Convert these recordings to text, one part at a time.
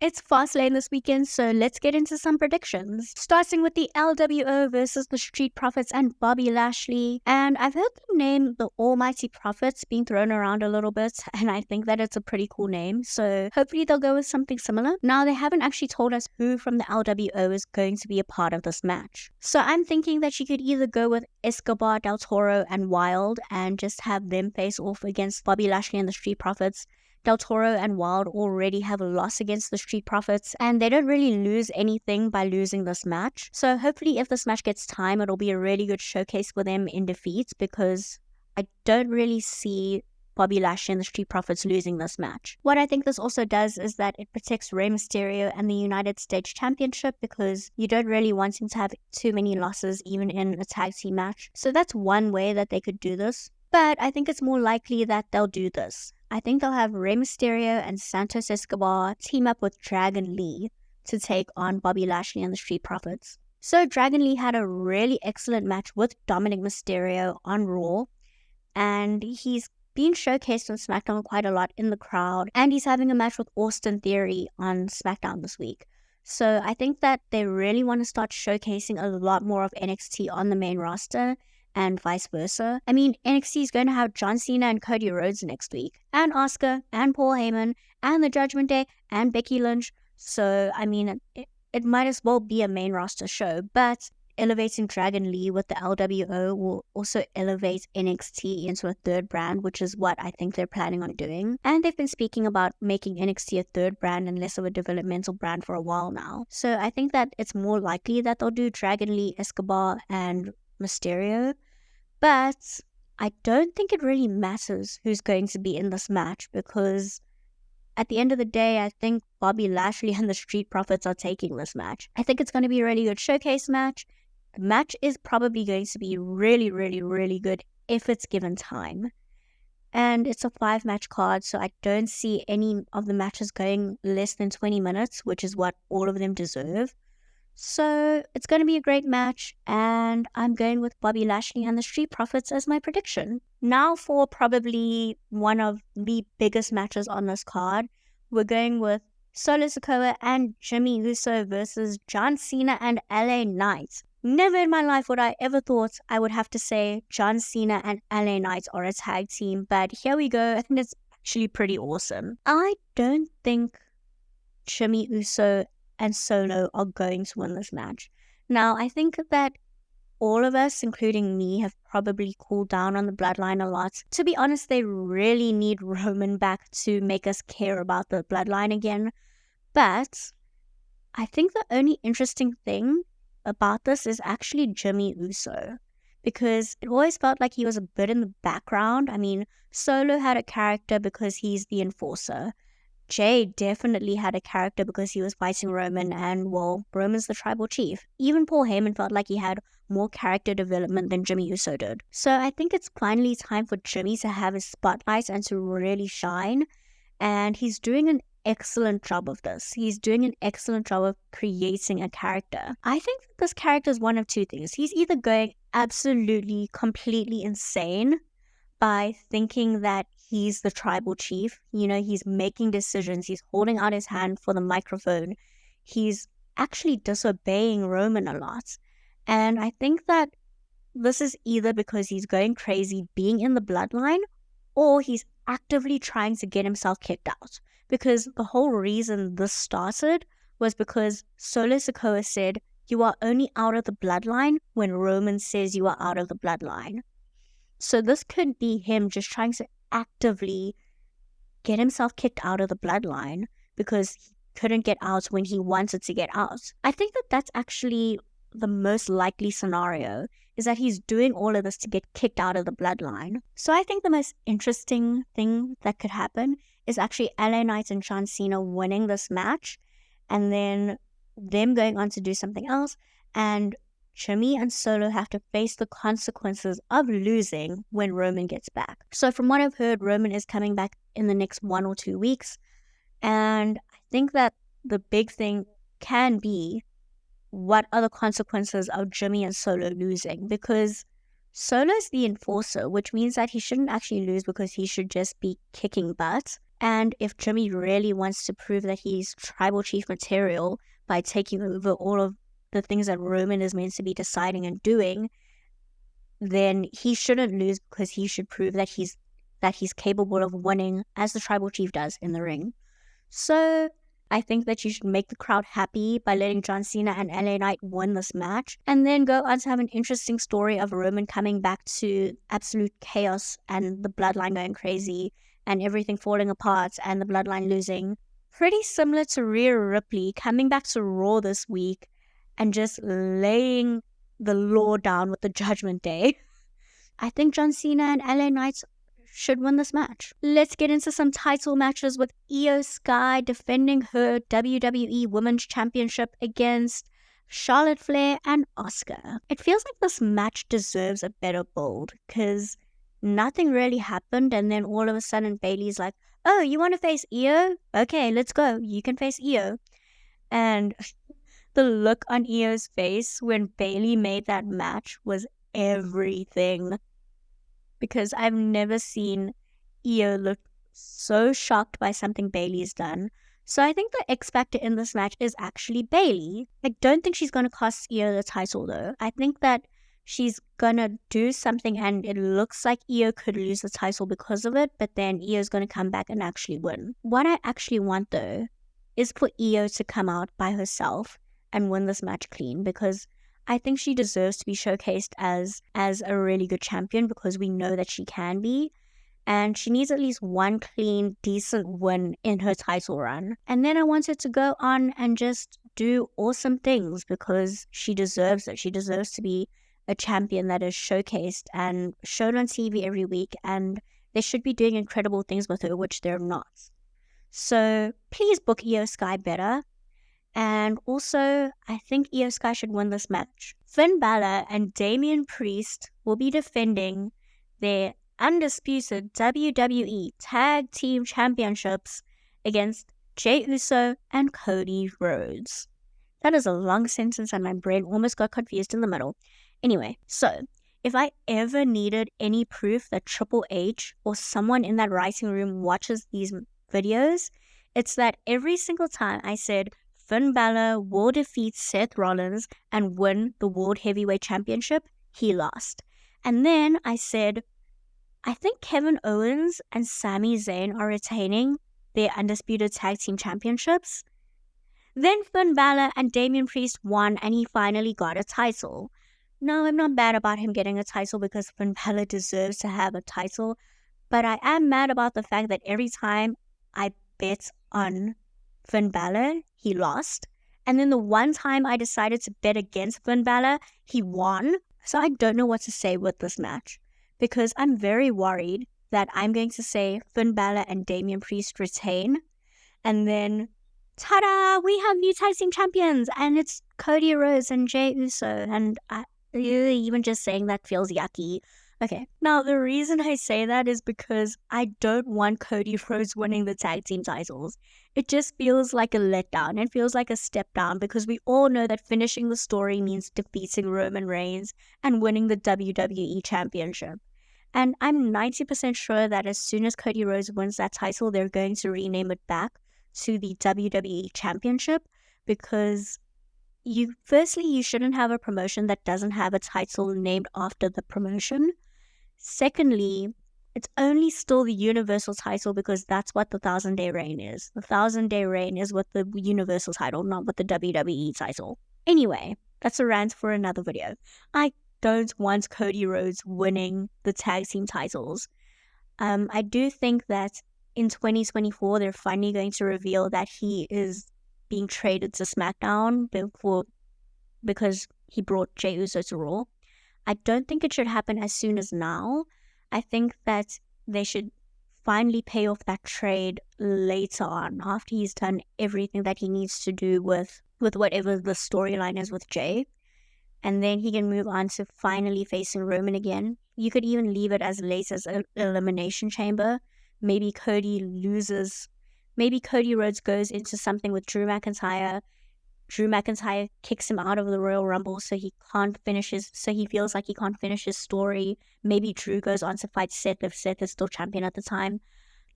It's Fastlane this weekend, so let's get into some predictions. Starting with the LWO versus the Street Profits and Bobby Lashley. And I've heard the name the Almighty Prophets being thrown around a little bit, and I think that it's a pretty cool name, so hopefully they'll go with something similar. Now, they haven't actually told us who from the LWO is going to be a part of this match. So I'm thinking that you could either go with Escobar, Del Toro, and Wild, and just have them face off against Bobby Lashley and the Street Profits. Del Toro and Wild already have a loss against the Street Profits, and they don't really lose anything by losing this match. So hopefully if this match gets time, it'll be a really good showcase for them in defeat, because I don't really see Bobby Lashley and the Street Profits losing this match. What I think this also does is that it protects Rey Mysterio and the United States Championship, because you don't really want him to have too many losses even in a tag team match. So that's one way that they could do this. But I think it's more likely that they'll do this. I think they'll have Rey Mysterio and Santos Escobar team up with Dragon Lee to take on Bobby Lashley and the Street Profits. So Dragon Lee had a really excellent match with Dominic Mysterio on Raw, and he's been showcased on SmackDown quite a lot in the crowd, and he's having a match with Austin Theory on SmackDown this week. So I think that they really want to start showcasing a lot more of NXT on the main roster, and vice versa. I mean, NXT is going to have John Cena and Cody Rhodes next week, and Asuka, and Paul Heyman, and the Judgment Day, and Becky Lynch. So, I mean, it might as well be a main roster show, but elevating Dragon Lee with the LWO will also elevate NXT into a third brand, which is what I think they're planning on doing. And they've been speaking about making NXT a third brand and less of a developmental brand for a while now. So I think that it's more likely that they'll do Dragon Lee, Escobar, and Mysterio, but I don't think it really matters who's going to be in this match, because at the end of the day, I think Bobby Lashley and the Street Profits are taking this match. I think it's going to be a really good showcase match. The match is probably going to be really, really, really good if it's given time. And it's a 5-match card, so I don't see any of the matches going less than 20 minutes, which is what all of them deserve. So it's going to be a great match, and I'm going with Bobby Lashley and the Street Profits as my prediction. Now for probably one of the biggest matches on this card, we're going with Solo Sikoa and Jimmy Uso versus John Cena and LA Knight. Never in my life would I ever thought I would have to say John Cena and LA Knight are a tag team, but here we go, and it's actually pretty awesome. I don't think Jimmy Uso and Solo are going to win this match. Now, I think that all of us, including me, have probably cooled down on the Bloodline a lot. To be honest, they really need Roman back to make us care about the Bloodline again. But I think the only interesting thing about this is actually Jimmy Uso, because it always felt like he was a bit in the background. I mean, Solo had a character because he's the enforcer. Jay definitely had a character because he was fighting Roman, and, well, Roman's the tribal chief. Even Paul Heyman felt like he had more character development than Jimmy Uso did. So I think it's finally time for Jimmy to have his spotlight and to really shine, and he's doing an excellent job of this. He's doing an excellent job of creating a character. I think that this character is one of two things. He's either going absolutely, completely insane by thinking that he's the tribal chief. You know, he's making decisions. He's holding out his hand for the microphone. He's actually disobeying Roman a lot. And I think that this is either because he's going crazy being in the Bloodline, or he's actively trying to get himself kicked out. Because the whole reason this started was because Solo Sikoa said, "You are only out of the Bloodline when Roman says you are out of the Bloodline." So this could be him just trying to actively get himself kicked out of the Bloodline because he couldn't get out when he wanted to get out. I think that that's actually the most likely scenario, is that he's doing all of this to get kicked out of the Bloodline. So I think the most interesting thing that could happen is actually LA Knight and John Cena winning this match, and then them going on to do something else, and Jimmy and Solo have to face the consequences of losing when Roman gets back. So from what I've heard, Roman is coming back in the next 1 or 2 weeks, and I think that the big thing can be what are the consequences of Jimmy and Solo losing, because Solo's the enforcer, which means that he shouldn't actually lose because he should just be kicking butt. And if Jimmy really wants to prove that he's tribal chief material by taking over all of the things that Roman is meant to be deciding and doing, then he shouldn't lose, because he should prove that he's capable of winning as the tribal chief does in the ring. So I think that you should make the crowd happy by letting John Cena and LA Knight win this match, and then go on to have an interesting story of Roman coming back to absolute chaos and the bloodline going crazy and everything falling apart and the bloodline losing. Pretty similar to Rhea Ripley coming back to Raw this week and just laying the law down with the Judgment Day. I think John Cena and LA Knight should win this match. Let's get into some title matches, with Io Sky defending her WWE Women's Championship against Charlotte Flair and Asuka. It feels like this match deserves a better build, because nothing really happened, and then all of a sudden Bayley's like, oh, you want to face Io? Okay, let's go. You can face Io. And the look on Io's face when Bayley made that match was everything. Because I've never seen Io look so shocked by something Bayley's done. So I think the X factor in this match is actually Bayley. I don't think she's going to cost Io the title though. I think that she's going to do something and it looks like Io could lose the title because of it, but then Io's going to come back and actually win. What I actually want though is for Io to come out by herself and win this match clean, because I think she deserves to be showcased as a really good champion, because we know that she can be. And she needs at least one clean, decent win in her title run. And then I want her to go on and just do awesome things, because she deserves it. She deserves to be a champion that is showcased and shown on TV every week. And they should be doing incredible things with her, which they're not. So please book Io Sky better. And also, I think Io Sky should win this match. Finn Bálor and Damian Priest will be defending their undisputed WWE Tag Team Championships against Jey Uso and Cody Rhodes. That is a long sentence and my brain almost got confused in the middle. Anyway, so if I ever needed any proof that Triple H or someone in that writing room watches these videos, it's that every single time I said Finn Bálor will defeat Seth Rollins and win the World Heavyweight Championship, he lost. And then I said, I think Kevin Owens and Sami Zayn are retaining their Undisputed Tag Team Championships. Then Finn Bálor and Damian Priest won and he finally got a title. No, I'm not mad about him getting a title because Finn Bálor deserves to have a title, but I am mad about the fact that every time I bet on Finn Bálor, he lost. And then the one time I decided to bet against Finn Bálor, he won. So I don't know what to say with this match, because I'm very worried that I'm going to say Finn Bálor and Damian Priest retain, and then ta-da, we have new tag team champions, and it's Cody Rhodes and Jey Uso, and even just saying that feels yucky. Okay, now the reason I say that is because I don't want Cody Rhodes winning the tag team titles. It just feels like a letdown. It feels like a step down, because we all know that finishing the story means defeating Roman Reigns and winning the WWE Championship. And I'm 90% sure that as soon as Cody Rhodes wins that title, they're going to rename it back to the WWE Championship, because you shouldn't have a promotion that doesn't have a title named after the promotion. Secondly, it's only still the Universal title, because that's what the 1,000-day reign is. The 1,000-day reign is with the Universal title, not with the WWE title. Anyway, that's a rant for another video. I don't want Cody Rhodes winning the tag team titles. I do think that in 2024, they're finally going to reveal that he is being traded to SmackDown because he brought Jey Uso to Raw. I don't think it should happen as soon as now. I think that they should finally pay off that trade later on, after he's done everything that he needs to do with whatever the storyline is with Jey. And then he can move on to finally facing Roman again. You could even leave it as late as an Elimination Chamber. Maybe Cody loses. Maybe Cody Rhodes goes into something with Drew McIntyre. Drew McIntyre kicks him out of the Royal Rumble so he feels like he can't finish his story. Maybe Drew goes on to fight Seth if Seth is still champion at the time.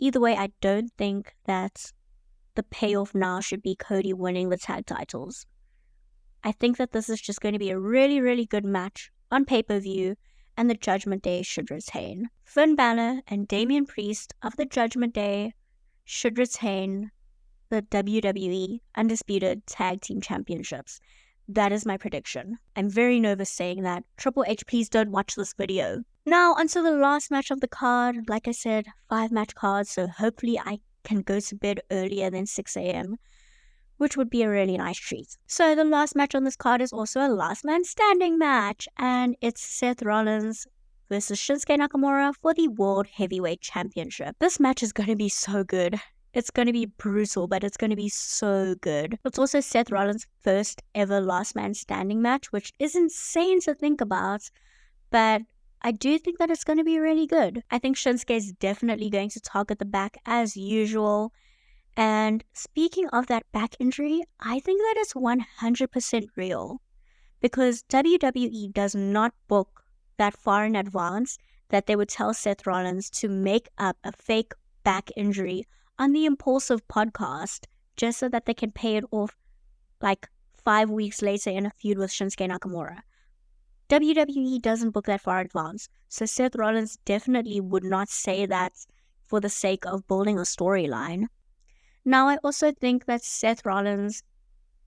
either way, I don't think that the payoff now should be Cody winning the tag titles. I think that this is just going to be a really, really good match on pay-per-view, and the Judgment Day should retain. Finn Balor and Damian Priest of the Judgment Day should retain the WWE Undisputed Tag Team Championships. That is my prediction. I'm very nervous saying that. Triple H, please don't watch this video. Now, onto the last match of the card. Like I said, 5-match card, so hopefully I can go to bed earlier than 6 a.m., which would be a really nice treat. So the last match on this card is also a last man standing match, and it's Seth Rollins versus Shinsuke Nakamura for the World Heavyweight Championship. This match is going to be so good. It's going to be brutal, but it's going to be so good. It's also Seth Rollins' first ever last man standing match, which is insane to think about, but I do think that it's going to be really good. I think Shinsuke is definitely going to target the back as usual. And speaking of that back injury, I think that it's 100% real, because WWE does not book that far in advance that they would tell Seth Rollins to make up a fake back injury on the Impulsive podcast just so that they can pay it off like 5 weeks later in a feud with Shinsuke Nakamura. WWE doesn't book that far in advance, so Seth Rollins definitely would not say that for the sake of building a storyline. Now, I also think that Seth Rollins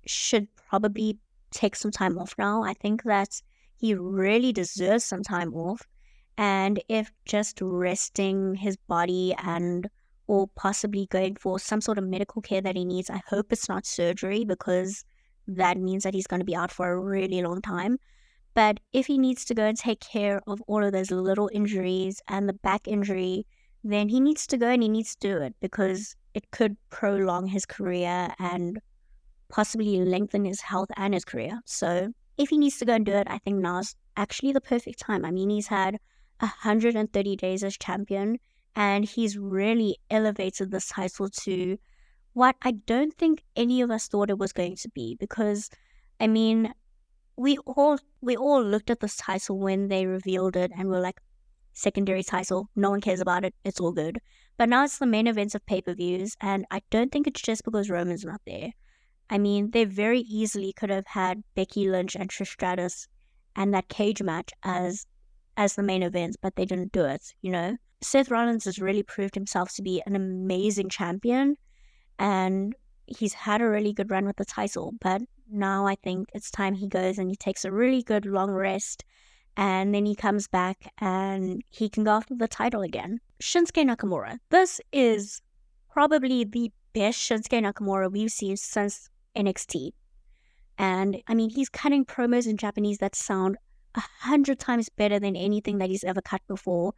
should probably take some time off now. I think that he really deserves some time off. And if just resting his body or possibly going for some sort of medical care that he needs, I hope it's not surgery, because that means that he's going to be out for a really long time. But if he needs to go and take care of all of those little injuries and the back injury, then he needs to go and he needs to do it, because it could prolong his career and possibly lengthen his health and his career. So if he needs to go and do it, I think now's actually the perfect time. I mean, he's had 130 days as champion, and he's really elevated this title to what I don't think any of us thought it was going to be, because, I mean, we all looked at this title when they revealed it and were like, secondary title, no one cares about it, it's all good. But now it's the main events of pay-per-views, and I don't think it's just because Roman's not there. I mean, they very easily could have had Becky Lynch and Trish Stratus and that cage match as the main event, but they didn't do it, you know? Seth Rollins has really proved himself to be an amazing champion, and he's had a really good run with the title, but now I think it's time he goes and he takes a really good long rest, and then he comes back and he can go after the title again. Shinsuke Nakamura. This is probably the best Shinsuke Nakamura we've seen since NXT. And I mean, he's cutting promos in Japanese that sound 100 times better than anything that he's ever cut before.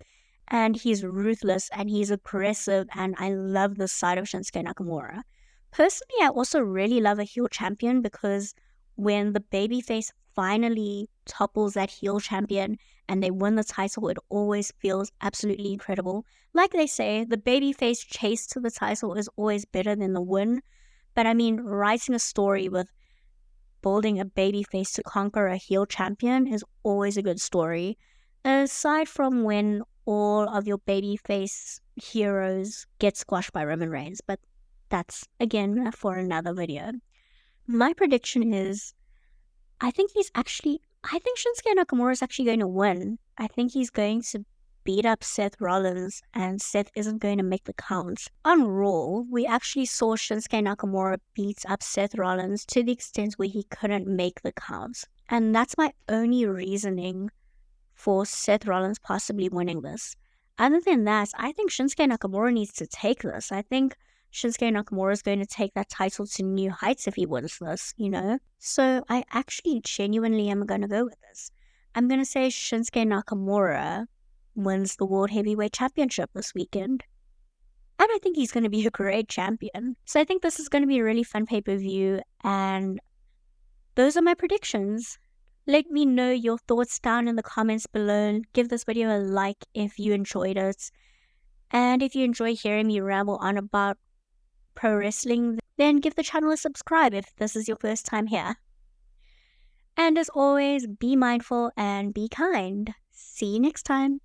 And he's ruthless and he's aggressive, and I love this side of Shinsuke Nakamura. Personally, I also really love a heel champion, because when the babyface finally topples that heel champion and they win the title, it always feels absolutely incredible. Like they say, the babyface chase to the title is always better than the win. But I mean, writing a story with building a babyface to conquer a heel champion is always a good story. Aside from when all of your babyface heroes get squashed by Roman Reigns, but that's, again, for another video. My prediction is, I think Shinsuke Nakamura is actually going to win. I think he's going to beat up Seth Rollins, and Seth isn't going to make the count. On Raw, we actually saw Shinsuke Nakamura beat up Seth Rollins to the extent where he couldn't make the count. And that's my only reasoning for Seth Rollins possibly winning this. Other than that, I think Shinsuke Nakamura needs to take this. I think Shinsuke Nakamura is going to take that title to new heights if he wins this, you know? So I actually genuinely am going to go with this. I'm going to say Shinsuke Nakamura wins the World Heavyweight Championship this weekend. And I think he's going to be a great champion. So I think this is going to be a really fun pay-per-view, and those are my predictions. Let me know your thoughts down in the comments below. Give this video a like if you enjoyed it. And if you enjoy hearing me ramble on about pro wrestling, then give the channel a subscribe if this is your first time here. And as always, be mindful and be kind. See you next time.